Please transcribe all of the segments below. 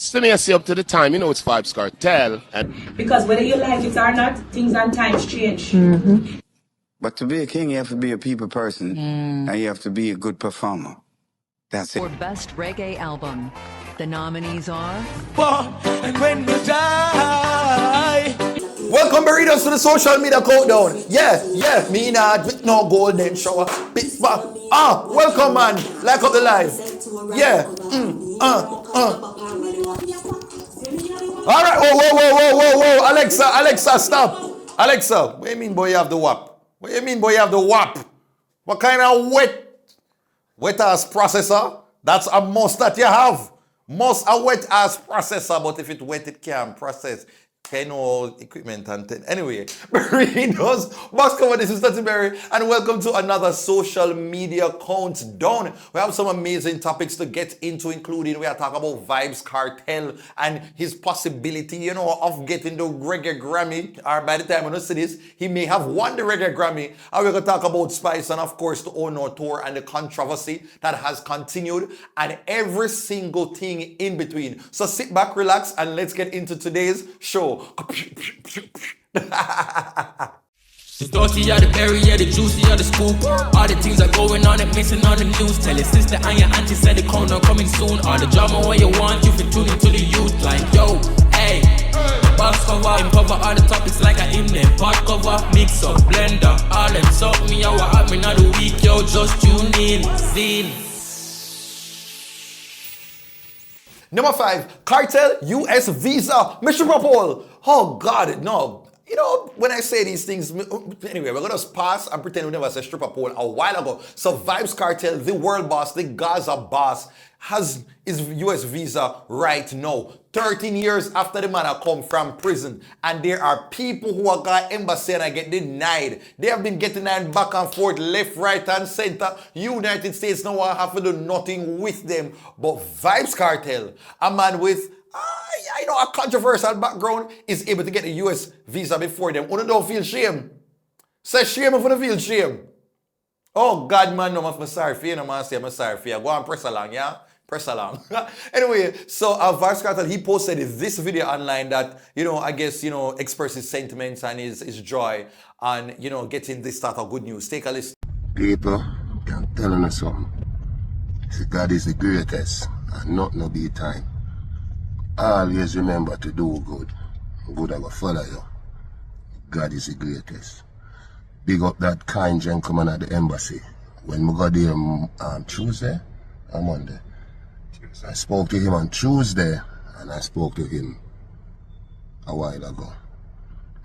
Still may I say up to the time, you know it's Vibes Kartel. And because whether you like it or not, things and times change. But to be a king, you have to be a people person, and you have to be a good performer. That's it. For Best Reggae Album, the nominees are... And when you die. Welcome, burritos, to the social media countdown. Yeah, me not with no golden shower. Welcome, man. Like up the live. Yeah. All right. Whoa. Alexa, stop. Alexa, what do you mean, boy, you have the WAP? What do you mean, boy, you have the WAP? What kind of wet ass processor? That's a must that you have. Must a wet ass processor, but if it wet, it can process. Kind of equipment and anyway, burritos, Moscow, this is TheDuttyBerry, and welcome to another social media countdown. We have some amazing topics to get into, including we are talking about Vybz Kartel and his possibility, of getting the Reggae Grammy. Or by the time I see this, he may have won the Reggae Grammy. And we're going to talk about Spice and, of course, the Ono tour and the controversy that has continued, and every single thing in between. So sit back, relax, and let's get into today's show. The dirty of the berry, yeah, the juicy of the scoop. All the things are going on and missing on the news. Tell your sister and your auntie said the corner coming soon. All the drama what you want, you fit tune into the youth. Like, yo, hey, box cover, cover all the topics like I in them. Pot cover, mix up, blender, all them suck me out what happening of the week, yo, just tune in, scene. Number 5, Kartel US visa. Mission Propol. Oh God, no. When I say these things, anyway, we're gonna pass and pretend we never said stripper pole a while ago. So Vybz Kartel, the world boss, the Gaza boss, has his US visa right now. 13 years after the man have come from prison. And there are people who are got embassy and I get denied. They have been getting denied back and forth, left, right, and center. United States now have to do nothing with them. But Vybz Kartel, a man with a controversial background, is able to get a US visa before them. Who don't feel shame? Say shame if you don't feel shame. Oh God, man, no, I'm sorry for you, no, man, say I'm sorry for you. Go on, press along, yeah? Press along. Anyway, so Vybz Kartel, he posted this video online that, I guess, express his sentiments and his joy on, getting this start of good news. Take a listen. people, I'm telling you something. See, God is the greatest and not no be time. Always remember to do good. Good I will follow you. God is the greatest. Big up that kind gentleman at the embassy. When we got there Tuesday or Monday, I spoke to him on Tuesday and I spoke to him a while ago.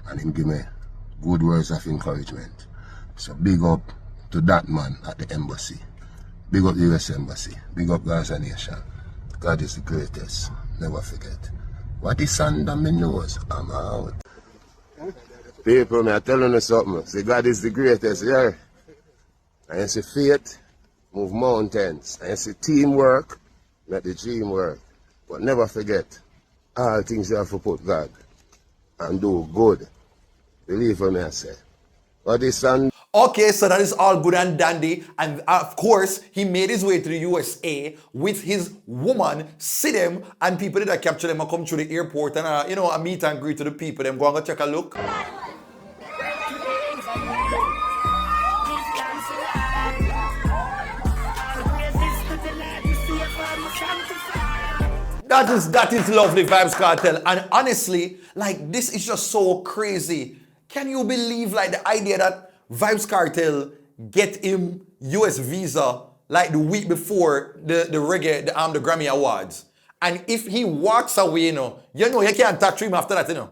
And he gave me good words of encouragement. So big up to that man at the embassy. Big up the US Embassy. Big up Gaza Nation. God is the greatest. Never forget. What is under my nose? I'm out. People, I'm telling you something. See, God is the greatest, yeah. And see faith, move mountains. And see teamwork, make the dream work. But never forget, all things you have to put God and do good. Believe me, I say. What is under... Okay, so that is all good and dandy. And of course, he made his way to the USA with his woman, see them, and people that capture them and come through the airport and, a meet and greet to the people. Them go and go check a look. That is lovely, Vybz Kartel. And honestly, this is just so crazy. Can you believe, the idea that Vybz Kartel get him US visa the week before the Grammy Awards. And if he walks away, you can't touch him after that,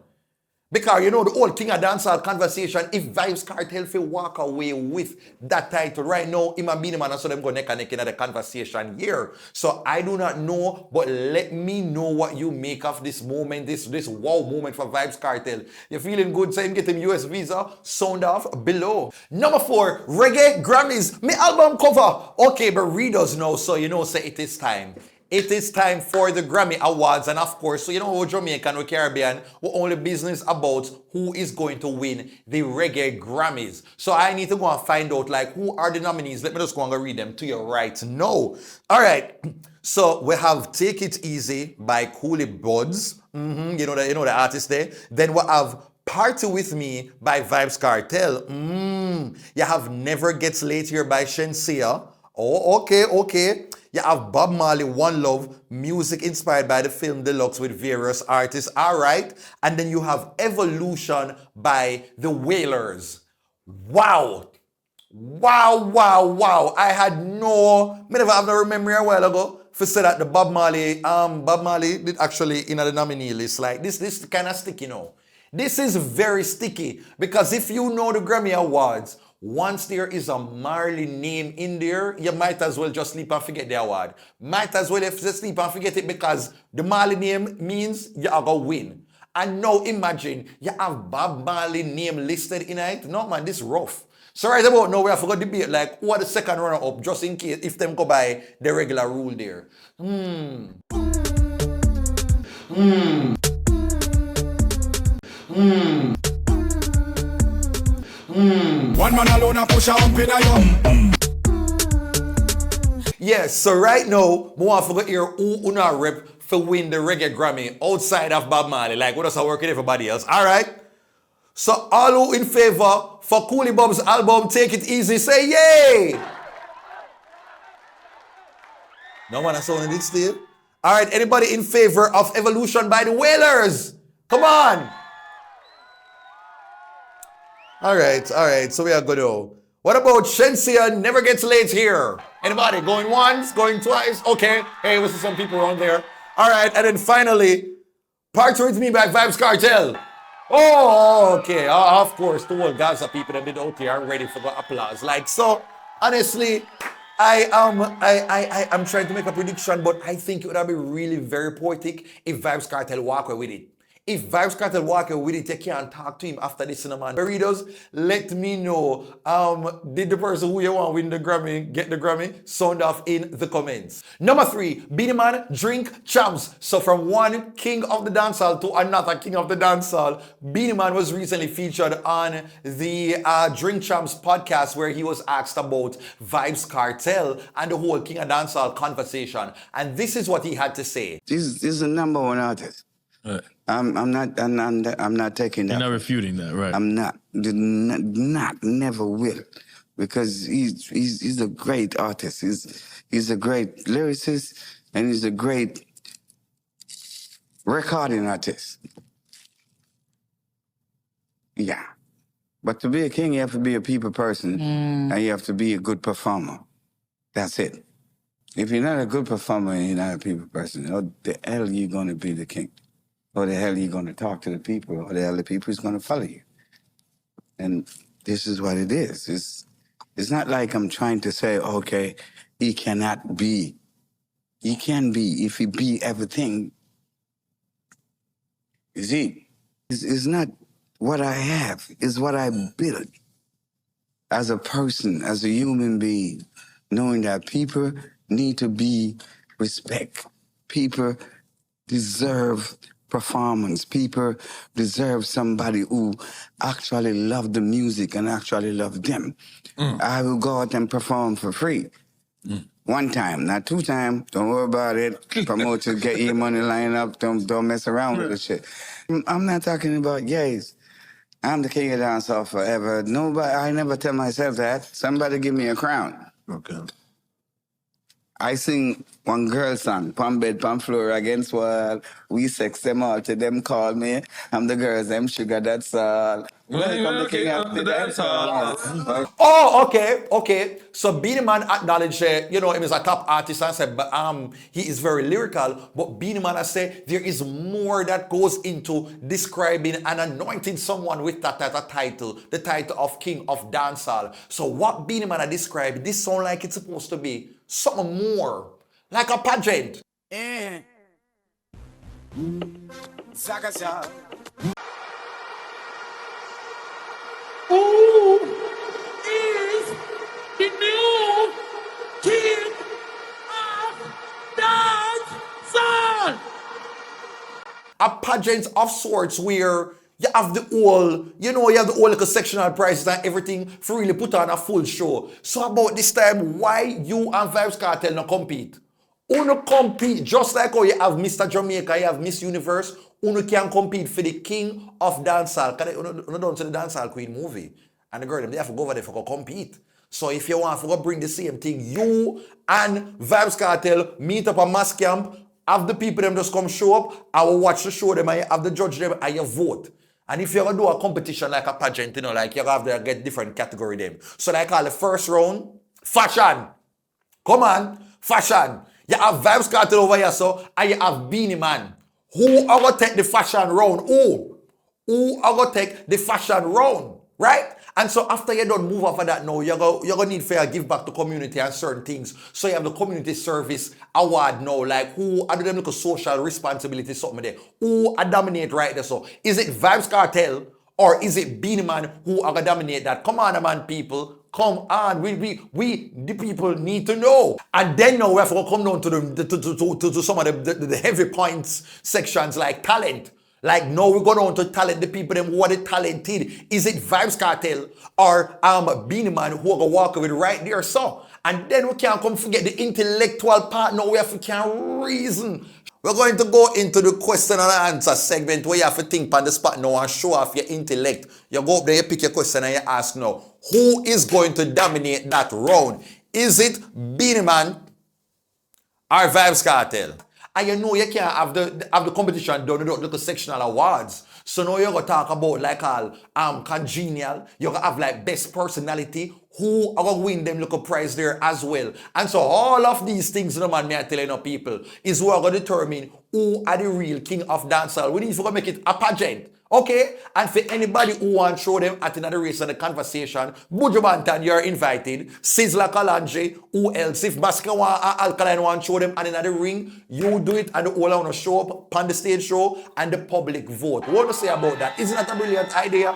Because, the whole King of Dancehall conversation, if Vybz Kartel will walk away with that title right now, him and Beenie Man, so them go neck and neck in the conversation here. So I do not know, but let me know what you make of this moment, this wow moment for Vybz Kartel. You feeling good? So him get him US visa? Sound off below. Number 4, Reggae Grammys. My album cover. Okay, but readers know, so say it is time. It is time for the Grammy Awards, and of course, so we're Jamaican, we're Caribbean, we're only business about who is going to win the Reggae Grammys. So I need to go and find out, who are the nominees. Let me just go and read them to you right now. All right. So we have Take It Easy by Coolie Buds. You know the artist there. Then we have Party With Me by Vybz Kartel. You have Never Gets Late Here by Shenseea. Oh, okay. You have Bob Marley, One Love, music inspired by the film Deluxe with various artists. All right. And then you have Evolution by The Wailers. Wow. I had never have no memory a while ago for say that the Bob Marley did actually in the nominee list. Like this kind of sticky, This is very sticky because if you know the Grammy Awards, once there is a Marley name in there, you might as well just sleep and forget the award. Might as well just sleep and forget it because the Marley name means you are going to win. And now imagine you have Bob Marley name listed in it. No man, this is rough. So right about now, we have to debate like who are the second runner-up just in case if them go by the regular rule there. One man alone a push a hump in a Yes, so right now, I want to hear who una rep for win the Reggae Grammy outside of Bob Marley. Like, what does I work with everybody else? All right? So all who in favor for Coolie Bob's album, Take It Easy, say yay! No one has sounded it still? All right, anybody in favor of Evolution by the Wailers? Come on! All right, so we are good though. What about Shenseea Never Gets Late Here? Anybody going once, going twice? Okay, hey, we see some people around there. All right, and then finally, Party With Me by Vybz Kartel. Oh, okay, of course, the whole Gaza people that did out here are ready for the applause. Like, so, honestly, I am trying to make a prediction, but I think it would be really very poetic if Vybz Kartel walk away with it. If Vybz Kartel walk away with it, you can't talk to him after this man. Burritos, let me know. Did the person who you want win the Grammy get the Grammy? Sound off in the comments. Number 3, Beenie Man, Drink Champs. So from one king of the dancehall to another king of the dancehall, Beenie Man was recently featured on the Drink Champs podcast where he was asked about Vybz Kartel and the whole king of dancehall conversation. And this is what he had to say. This is the number one artist. Right. I'm not taking that. You're not refuting that, right? I'm not, never will, because he's a great artist. He's a great lyricist, and he's a great recording artist. Yeah, but to be a king, you have to be a people person, and you have to be a good performer. That's it. If you're not a good performer and you're not a people person, how the hell are you going to be the king? Or the hell are you going to talk to the people? Or the hell the people is going to follow you? And this is what it is. It's not like I'm trying to say, okay, he cannot be. He can be if he be everything. You see, it's not what I have. It's what I build as a person, as a human being, knowing that people need to be respect. People deserve performance. People deserve somebody who actually love the music and actually love them. I will go out and perform for free. One time, not 2 times. Don't worry about it. Promote to get your money lined up. Don't mess around with the shit. I'm not talking about gays. I'm the king of dancehall forever. Nobody. I never tell myself that. Somebody give me a crown. Okay. I sing one girl song, Pam bed, pam floor, against wall. We sex them all till them call me. I'm the girls, them sugar, that's all. Welcome the king of the dancehall. Oh, okay. So Beenie Man acknowledged, him as a top artist and said, but he is very lyrical. But Beenie Man has said there is more that goes into describing and anointing someone with that title, the title of King of Dancehall. So what Beenie Man described, this sound like it's supposed to be something more, like a pageant. Who is the new king of dancehall? A pageant of sorts where you have the whole, you have the whole like sectional prizes and everything for really put on a full show. So about this time, why you and Vybz Kartel not compete? Uno compete just like how you have Mr. Jamaica, you have Miss Universe. Uno can compete for the king of dancehall. Uno don't see the dancehall queen movie. And the girl, they have to go over there for compete. So if you want to bring the same thing, you and Vybz Kartel meet up a mass camp, have the people them just come show up, I will watch the show them, and you have the judge them, and you vote. And if you're going to do a competition like a pageant, you know, like you have to get different category them. So like call the first round, fashion. Come on, fashion. You have Vybz Kartel over here, so, and you have Beenie Man. Who are going to take the fashion round? Who are going to take the fashion round? Right? And so after you don't move off of that now, you're going to need to give back to community and certain things. So you have the community service award now, like who are them little social responsibility, something there. Who are dominate right there? So is it Vybz Kartel or is it Beenie Man who are going to dominate that? Come on, man, people. Come on, we the people need to know. And then now we have to come down to some of the heavy points sections like talent. Like now we go down to talent, the people them who are the talented. Is it Vybz Kartel or Beenie Man who are gonna walk with right there? So, and then we can't come forget the intellectual part. Now we have to can reason. We're going to go into the question and answer segment where you have to think on the spot now and show off your intellect. You go up there, you pick your question and you ask now, who is going to dominate that round? Is it Beenie Man or Vybz Kartel? And you know you can't have the competition done without the sectional awards. So now you're going to talk about like all congenial. You're going to have like best personality. Who are going to win them little prize there as well. And so all of these things, no man, me I telling you people, is who are going to determine who are the real king of dancehall. We need to make it a pageant. Okay? And for anybody who wants to show them at another race of the conversation, Buju Banton, you're invited. Sizzla Kalonji, who else? If Basca Alkaline want to show them at another ring, you do it and the whole want to show up on the stage show and the public vote. What do you say about that? Isn't that a brilliant idea?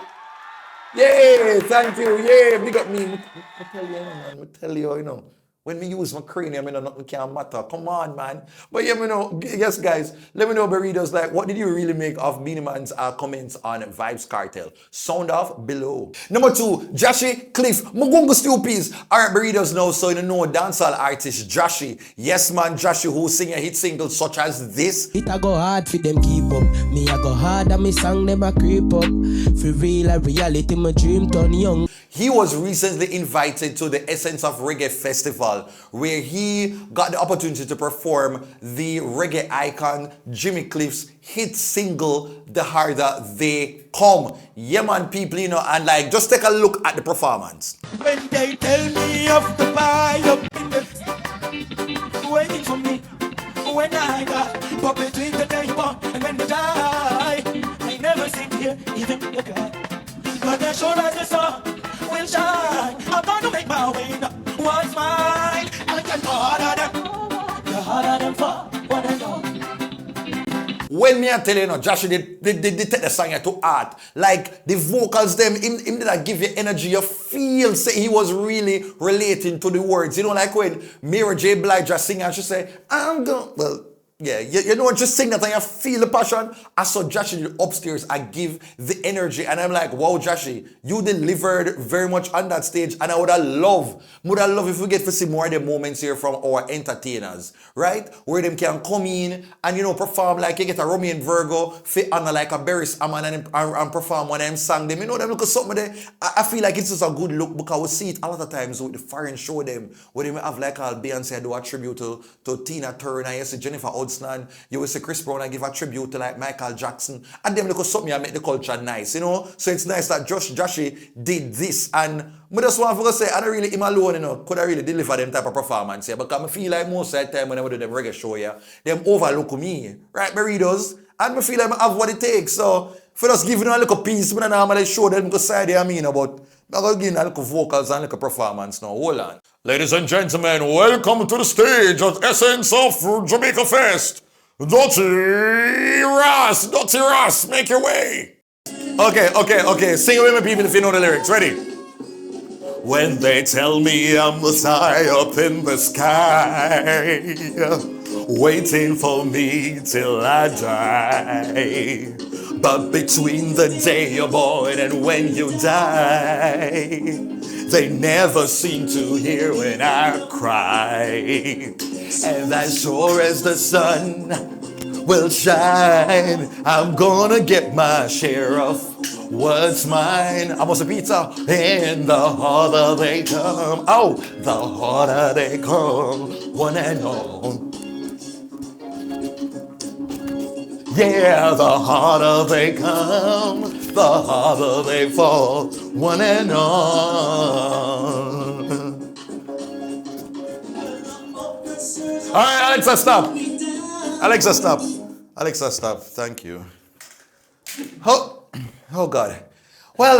Yay, thank you, yay, big up me. I tell you, man, I tell you, you know, when we use my cranium, you know, nothing can matter. Come on, man. But yeah, you know, yes, guys, let me know, Burritos, like, what did you really make of Beenie Man's comments on Vybz Kartel? Sound off below. Number 2, Joshie Cliff, Mugungu Stupis. Alright, Burritos now, so you know, dancehall artist Joshie. Yes, man, Joshie, who sing a hit single such as this. It a go hard for them keep up. Me a go hard and me song them a creep up. For real a reality, my dream turn young. He was recently invited to the Essence of Reggae Festival, where he got the opportunity to perform the reggae icon Jimmy Cliff's hit single, The Harder They Come. Yeah, man, people, you know, and like, just take a look at the performance. When they tell me of the buy up in the waiting for me, when I got pop between the table and when they die, I never sit here even look at. But as sure as the sun will shine, I'm gonna make my way up. What's mine? I can go harder than for what I know. When me I tell you, Joshie, they take the song to art. Like, the vocals, them, him did that give you energy. You feel, say, he was really relating to the words. You know, like when Mary J. Blige just sing and she say, I'm going, well, yeah, you know, just sing that and you feel the passion. I saw Joshie upstairs, I give the energy, and I'm like, wow, Joshie, you delivered very much on that stage, and I would have loved if we get to see more of the moments here from our entertainers, right? Where them can come in and, you know, perform like you get a Romeo and Virgo, fit on like a Barris and perform one of them song them. You know, them look at something there. I feel like it's just a good look because we see it a lot of times with the foreign show them, where they may have like all Beyonce do a tribute to Tina Turner, you see Jennifer Hudson, you will see Chris Brown and give a tribute to like Michael Jackson, and them look at something and make the culture nice, you know. So it's nice that Joshie did this, and I just want to say, I don't really him alone, you know, could I really deliver them type of performance here, because I feel like most of the time when I do them reggae show here, them overlook me, right, Burritos, and I feel like I have what it takes. So for us giving them a little piece, but I normally show them because side I mean about. I'm going to give them a little vocals and a little performance now. Hold on. Ladies and gentlemen, welcome to the stage at Essence of Jamaica Fest. Dutty Ross, make your way. Okay. Sing it with me, people, if you know the lyrics. Ready? When they tell me I'm the sky up in the sky, waiting for me till I die. But between the day you're born and when you die, they never seem to hear when I cry. And as sure as the sun will shine, I'm gonna get my share of what's mine. I want some pizza. And the harder they come, oh, the harder they come, one and all. Yeah, the harder they come, the harder they fall, one and all. All right, Alexa, stop. Alexa, stop. Alexa, stop. Thank you. Oh God. Well,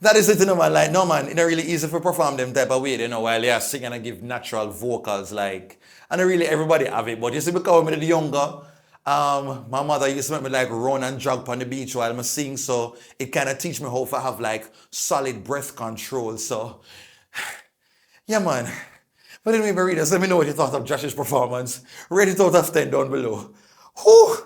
that is it, you know, man. Like, no, man, it's not really easy to perform them type of way, you know, while you're singing and give natural vocals, like, and really everybody have it. But you see, because when I was younger, my mother used to make me like run and jog on the beach while I sing, so it kind of teach me how to have like solid breath control. So, yeah, man. But anyway, readers, let me know what you thought of Josh's performance. Rate it out of 10 down below. Whew.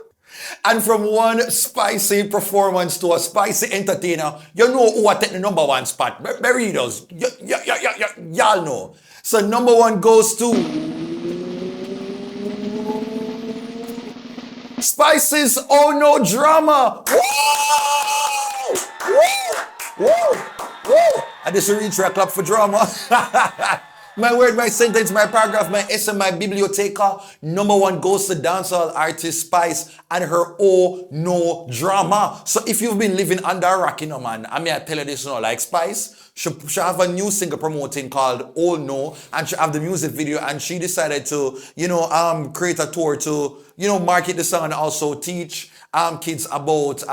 And from one spicy performance to a spicy entertainer, you know who will take the number one spot. Readers, y'all know. So number one goes to Spice's Oh No Drama. Woo! Woo! Woo! Woo! And this is a reach for a clap for drama. My word, my sentence, my paragraph, my essay, my biblioteca. Number one goes to dancehall artist Spice and her Oh No Drama. So if you've been living under a rock, you know, man, I mean, I tell you this, you know, like Spice, she have a new single promoting called Oh No, and she have the music video, and she decided to, you know, create a tour to, you know, market the song and also teach kids about,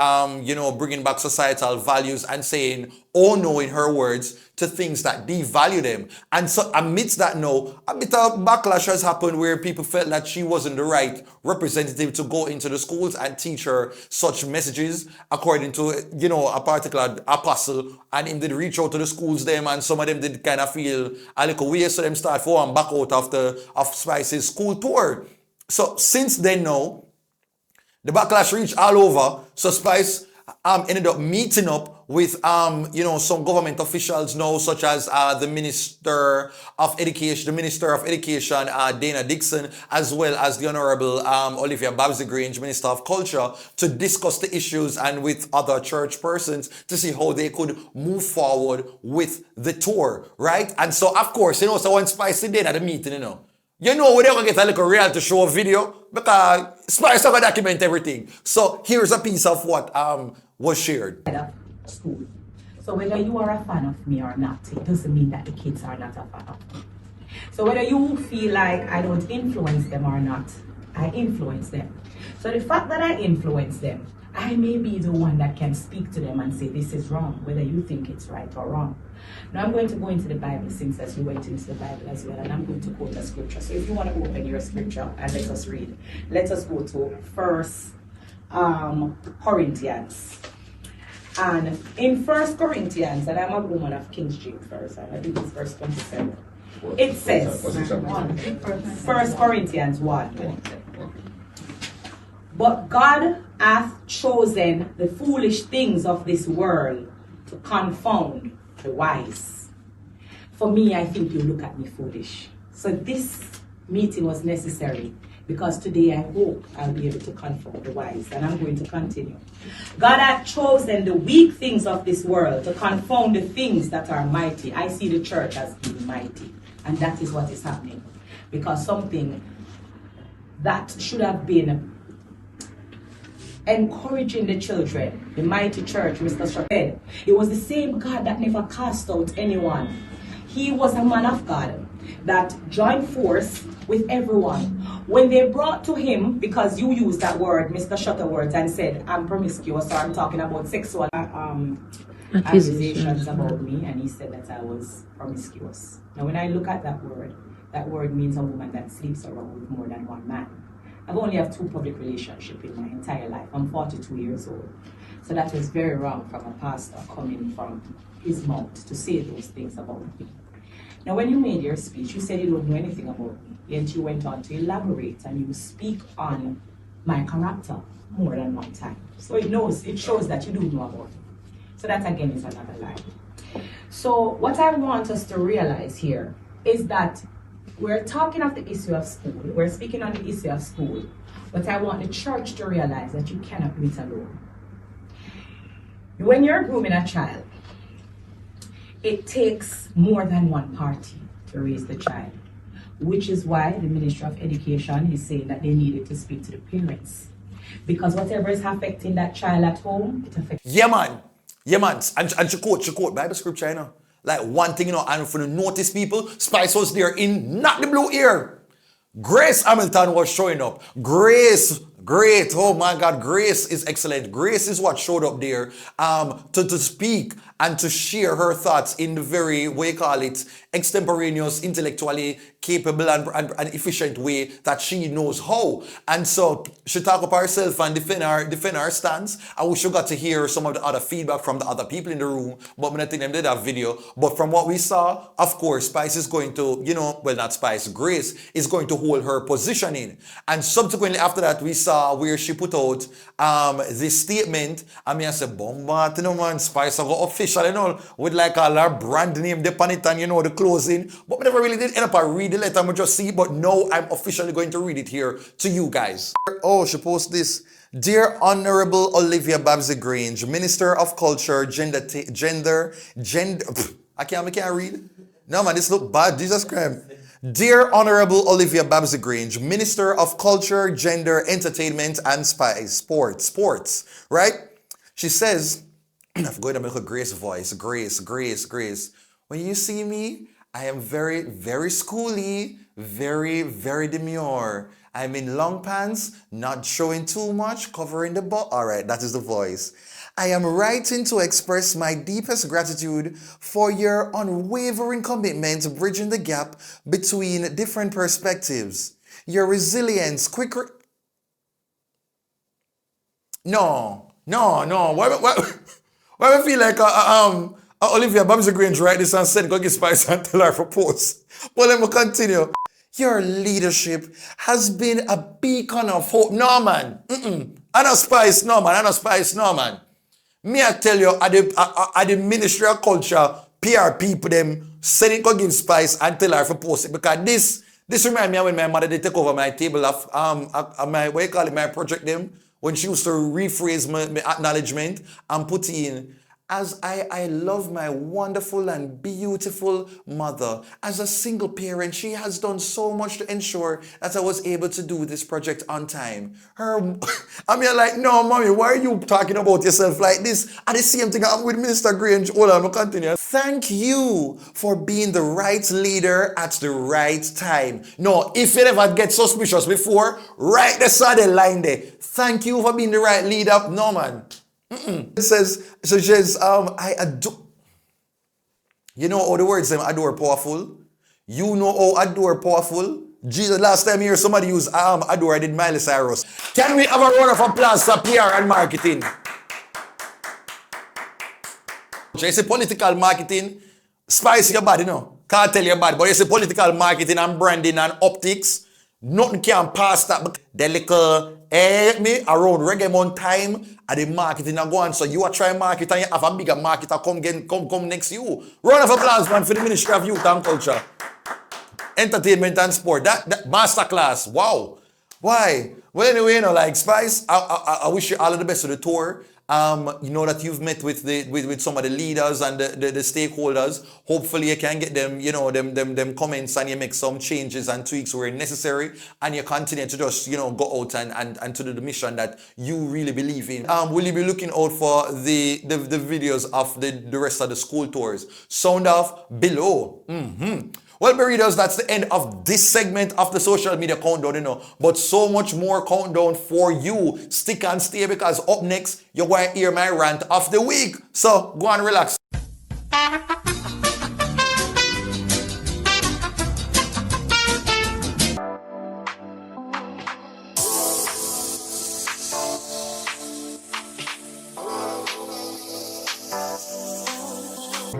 you know, bringing back societal values and saying, oh no, in her words, to things that devalue them. And so amidst that now, a bit of backlash has happened where people felt that she wasn't the right representative to go into the schools and teach her such messages according to, you know, a particular apostle. And him did reach out to the schools them, and some of them did kind of feel a little weird, so them start forward and back out of Spice's school tour. So since then now, the backlash reached all over. So Spice ended up meeting up with you know, some government officials now, such as the Minister of Education, Dana Dixon, as well as the Honorable Olivia Babsy-Grange, Minister of Culture, to discuss the issues, and with other church persons to see how they could move forward with the tour, right? And so, of course, you know, so when Spice did at the meeting, you know we're going to get a little reality show video because Spice is going to document everything. So here's a piece of what was shared. School. So whether you are a fan of me or not, it doesn't mean that the kids are not a fan of me. So whether you feel like I don't influence them or not, I influence them. So the fact that I influence them, I may be the one that can speak to them and say this is wrong, whether you think it's right or wrong. Now I'm going to go into the Bible, since as you went into the Bible as well, and I'm going to quote a scripture. So if you want to open your scripture and let us read, let us go to 1 Corinthians. And in 1 Corinthians, and I'm a woman of King James first, and I think it's verse 27. It says, 1 Corinthians 1. But God hath chosen the foolish things of this world to confound the wise. For me, I think you look at me foolish. So this meeting was necessary, because today I hope I'll be able to confound the wise. And I'm going to continue. God hath chosen the weak things of this world to confound the things that are mighty. I see the church as being mighty. And that is what is happening. Because something that should have been encouraging the children, the mighty church, Mr. Shaw said, it was the same God that never cast out anyone. He was a man of God that joined force with everyone. When they brought to him, because you used that word, Mr. Shutterwords, and said, I'm promiscuous, or I'm talking about sexual accusations about me, and he said that I was promiscuous. Now when I look at that word means a woman that sleeps around with more than one man. I've only have 2 public relationships in my entire life. I'm 42 years old. So that was very wrong from a pastor coming from his mouth to say those things about me. Now when you made your speech, you said you don't know anything about me. Yet you went on to elaborate and you speak on my character more than one time. So it shows that you do know about me. So that again is another lie. So what I want us to realize here is that we're talking of the issue of school. We're speaking on the issue of school. But I want the church to realize that you cannot do it alone. When you're grooming a child, it takes more than one party to raise the child, which is why the Ministry of Education is saying that they needed to speak to the parents. Because whatever is affecting that child at home, it affects. Yeah, man. Yeah, man. And she quote Bible scripture, you know. Like one thing, you know, and for the notice people, Spice was there in not the blue ear. Grace Hamilton was showing up. Grace, great. Oh my God, Grace is excellent. Grace is what showed up there to speak and to share her thoughts in the very, what you call it, extemporaneous, intellectually capable and efficient way that she knows how. And so she talk up herself and defend her stance. I wish you got to hear some of the other feedback from the other people in the room, but I think them did that video. But from what we saw, of course, Spice is going to, you know, well, not Spice, Grace is going to hold her positioning. And subsequently after that, we saw where she put out this statement. I mean, I said, Bomba, you know, man, Spice are official, you know, with like all her brand name, the pan it and, you know, the closing. But we never really did end up read the letter, I just see. But now I'm officially going to read it here to you guys. Oh, she posted this. Dear Honorable Olivia Babsy-Grange, Minister of Culture, I can't read. No, man, this look bad. Jesus Christ. Dear Honorable Olivia Babsy-Grange, Minister of Culture, Gender, Entertainment, and Sports, right? She says, I'm going to make a Grace voice. Grace. When you see me, I am very, very schooly, very, very demure. I'm in long pants, not showing too much, covering the butt. All right, that is the voice. I am writing to express my deepest gratitude for your unwavering commitment bridging the gap between different perspectives. Your resilience, No. Why I feel like Olivia Babsy-Grange write this and send go get Spice and tell her for post. Well, let me continue. Your leadership has been a beacon of hope. No, man. I know Spice, no, man. Me, I tell you, at the Ministry of Culture, PR people, them send it go give Spice and tell her for post it. Because this reminds me of when my mother did take over my table of my, what you call it, my project them, when she used to rephrase my acknowledgement and put in, as I love my wonderful and beautiful mother. As a single parent, she has done so much to ensure that I was able to do this project on time. Like, no, mommy, why are you talking about yourself like this? And the same thing I'm with Minister Grange. Hold on, I'll continue. Thank you for being the right leader at the right time. No, if you ever get suspicious before, right there, saw the line there. Thank you for being the right leader. No, man. It says, I adore. You know how the words them adore powerful? You know how adore powerful? Jesus, last time you hear somebody use adore, I did Miley Cyrus. Can we have a round of applause for PR and marketing? You say political marketing, spice your body, no? Can't tell your body, but you say political marketing and branding and optics, nothing can pass that. The little me around Reggae Month time and the marketing are going. So you are trying market and you have a bigger marketer come next to you. Round of applause, man, for the Ministry of Youth and Culture. Entertainment and Sport. That masterclass. Wow. Why? Well, anyway, you know, like Spice, I wish you all of the best of the tour. You know that you've met with some of the leaders and the stakeholders. Hopefully you can get them, you know, them comments and you make some changes and tweaks where necessary and you continue to just, you know, go out and to do the mission that you really believe in. Will you be looking out for the videos of the rest of the school tours? Sound off below. Well, Berrydos, that's the end of this segment of the social media countdown, you know. But so much more countdown for you. Stick and stay because up next, you're going to hear my rant of the week. So, go and relax.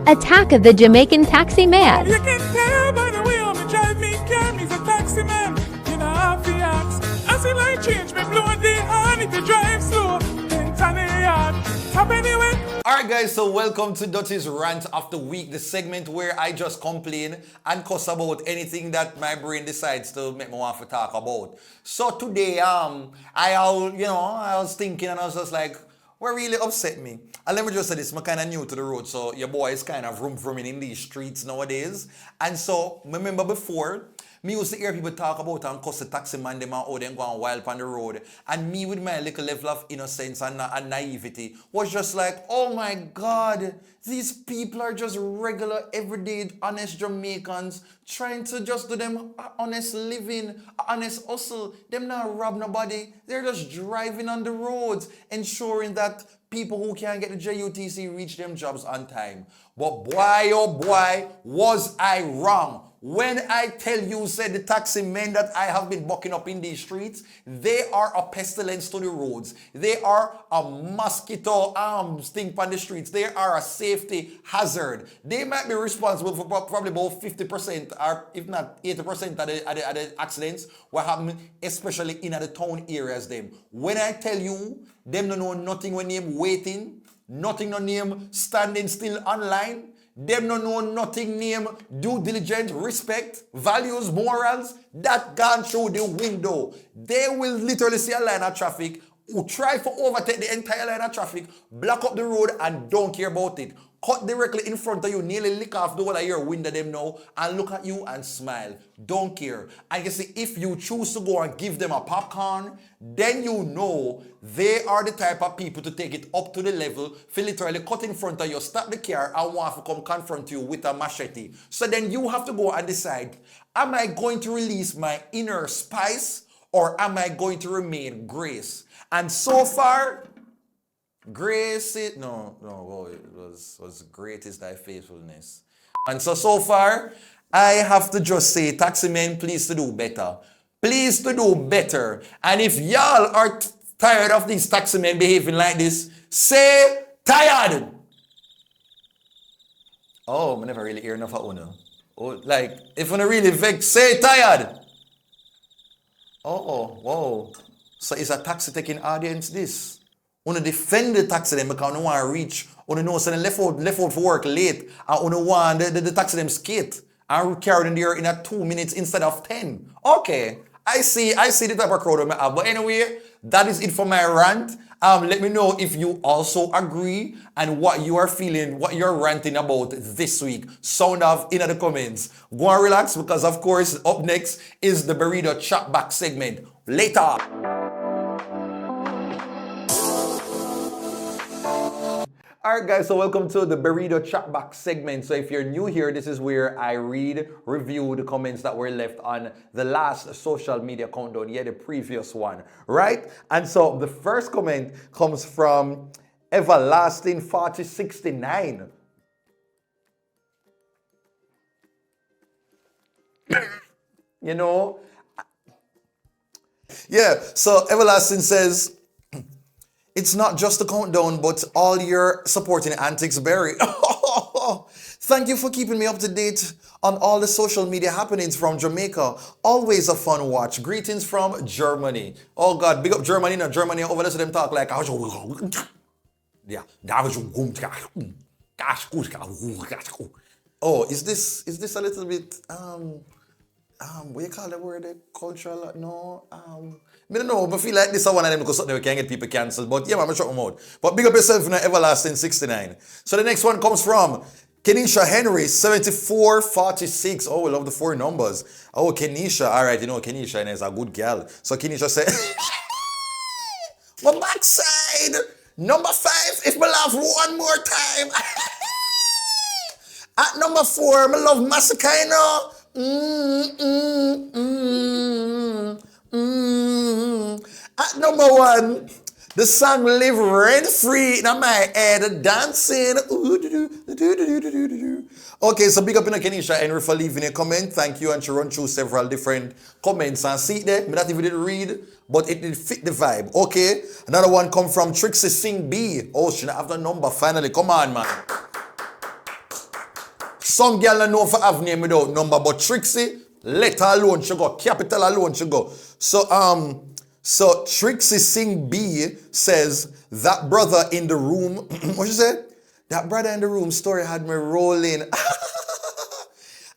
Attack of the Jamaican Taxi Man. You can tell by the way I'm drive me car, he's a taxi man. You know how to ask. As he like change me blow the honey to drive slow. Then turn it yard. Top anyway. Alright guys, so welcome to Dutty's Rant of the Week, the segment where I just complain and cuss about anything that my brain decides to make me want to talk about. So today, I was thinking and I was just like, what really upset me? And let me just say this, I'm kind of new to the road, so your boy is kind of roaming in these streets nowadays. And so, remember before, me used to hear people talk about and cuss the taxi man, them and how them going wild on the road. And me with my little level of innocence and naivety was just like, oh my God, these people are just regular, everyday, honest Jamaicans trying to just do them honest living, honest hustle. Them not rob nobody. They're just driving on the roads, ensuring that people who can't get the JUTC reach them jobs on time. But boy, oh boy, was I wrong. When I tell you, said the taxi men that I have been bucking up in these streets, they are a pestilence to the roads. They are a mosquito stink on the streets. They are a safety hazard. They might be responsible for probably about 50% or if not 80% of the accidents what happen, especially in the town areas them. When I tell you, them don't know nothing when them waiting, nothing on them standing still online. Them no know nothing name, due diligence, respect, values, morals, that gone through the window. They will literally see a line of traffic, who try to overtake the entire line of traffic, block up the road and don't care about it. Cut directly in front of you, nearly lick off the whole of your window them now and look at you and smile. Don't care. And you see, if you choose to go and give them a popcorn, then you know they are the type of people to take it up to the level, for literally cut in front of you, stop the car and want to come confront you with a machete. So then you have to go and decide, am I going to release my inner spice or am I going to remain grace? And so far, grace it was great is thy faithfulness. And so far, I have to just say, taxi men, please to do better. Please to do better. And if y'all are tired of these taxi men behaving like this, say tired. Oh, I never really hear enough of Uno. Oh, like, if you really vex, say tired. Oh, whoa. So it's a taxi taking audience this. Wanna defend the taxi them because you want to reach, you know, so they left out for work late, and you want the taxi them skate and carry them there in 2 minutes instead of 10. Okay, I see the type of crowd I have. But anyway, that is it for my rant. Let me know if you also agree and what you are feeling, what you're ranting about this week. Sound off in the comments. Go and relax because of course up next is the Burrito Chat Back segment. Later. Alright guys, so welcome to the Burrito Chatback segment. So if you're new here, this is where I read, review the comments that were left on the last social media countdown, the previous one, right? And so the first comment comes from Everlasting 4069. You know? Yeah, so Everlasting says, it's not just the countdown, but all your supporting antics, Barry. Thank you for keeping me up to date on all the social media happenings from Jamaica. Always a fun watch. Greetings from Germany. Oh God, big up Germany. Now Germany over there, so them talk like, yeah. Oh, is this a little bit what you call the word? Cultural? No. I don't know, but I feel like this is one of them because something we can get people cancelled. But yeah, I'm gonna shut them out. But big up yourself in the Everlasting 69. So the next one comes from Kenisha Henry, 7446. Oh, we love the 4 numbers. Oh, Kenisha. All right, you know Kenisha is a good girl. So Kenisha said, my backside, number 5, if me laugh one more time. At number 4, me love Massacre. At number 1, the song live rent-free in my head, dancing. Okay, so big up in Kenisha Henry for leaving a comment. Thank you, and she run through several different comments and see there. Me not even did read, but it did fit the vibe. Okay, another one come from Trixie Sing B. Oh, she not have the number finally. Come on, man. Some girl don't know for have name without number, but Trixie, let her alone she go. Capital alone she go. So Trixie Sing B says that brother in the room, what she said? That brother in the room story had me rolling.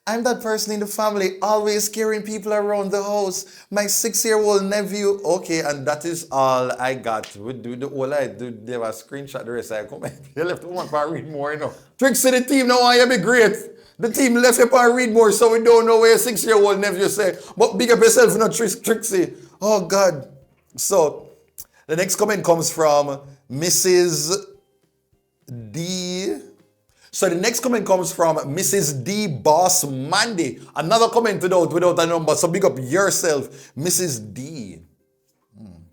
I'm that person in the family, always carrying people around the house. My 6-year-old nephew. Okay, and that is all I got. We do the whole I do. They have a screenshot the rest. I come. You left one for read more, you know. Trixie, the team now want you be great. The team left you for read more, so we don't know where your 6-year-old nephew say. But big up yourself, not Trixie. Oh God. So the next comment comes from Mrs. D. So the next comment comes from Mrs. D. Boss Mandy. Another comment without a number. So big up yourself, Mrs. D.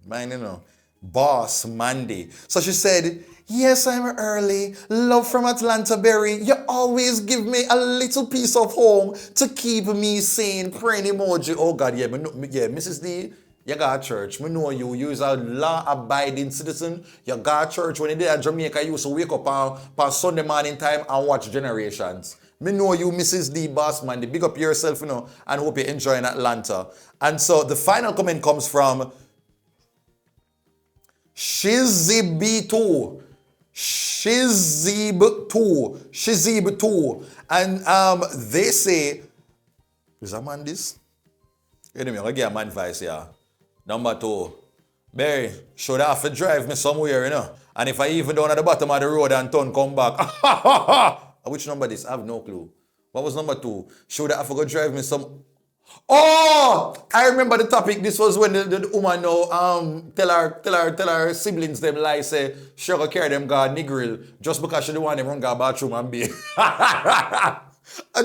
Mine, you know. Boss Mandy. So she said, yes, I'm early. Love from Atlanta, Berry. You always give me a little piece of home to keep me sane. Praying emoji. Oh God, yeah, Mrs. D. You got church. Me know you. You is a law-abiding citizen. You got church. When you did at Jamaica, you used to wake up on Sunday morning time and watch Generations. Me know you, Mrs. D. Boss Man. Big up yourself, you know, and hope you're enjoying Atlanta. And so the final comment comes from Shizib2. Shizib2. And they say, is a man this? Anyway, I'll give a man advice here. Number 2, Barry, should I have to drive me somewhere, you know? And if I even down at the bottom of the road and turn, come back. Which number this? I have no clue. What was number 2? Should I have to go drive me some... Oh! I remember the topic. This was when the woman now tell her siblings them lie, say, she go carry them go niggeril just because she don't want them run go bathroom and be.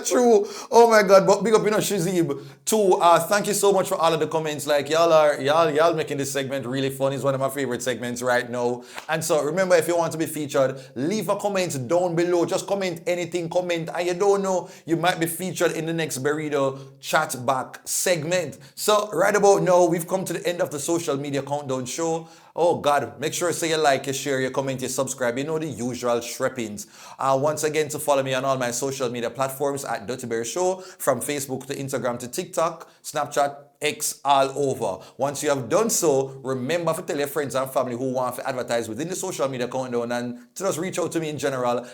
True. Oh my God. But big up, you know, Shizib. 2, thank you so much for all of the comments. Like y'all making this segment really fun. It's one of my favorite segments right now. And so remember, if you want to be featured, leave a comment down below. Just comment anything, comment. And you don't know, you might be featured in the next Burrito Chat Back segment. So right about now, we've come to the end of the social media countdown show. Oh God, make sure to say you like, you share, you comment, you subscribe. You know the usual shreppings. Once again, to follow me on all my social media platforms at TheDuttyBerryShow, from Facebook to Instagram to TikTok, Snapchat, X, all over. Once you have done so, remember to tell your friends and family who want to advertise within the social media countdown and to just reach out to me in general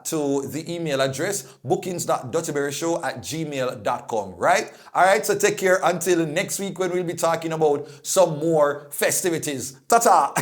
to the email address bookings.duttyberryshow@gmail.com, right? All right, so take care until next week when we'll be talking about some more festivities. Ta-ta!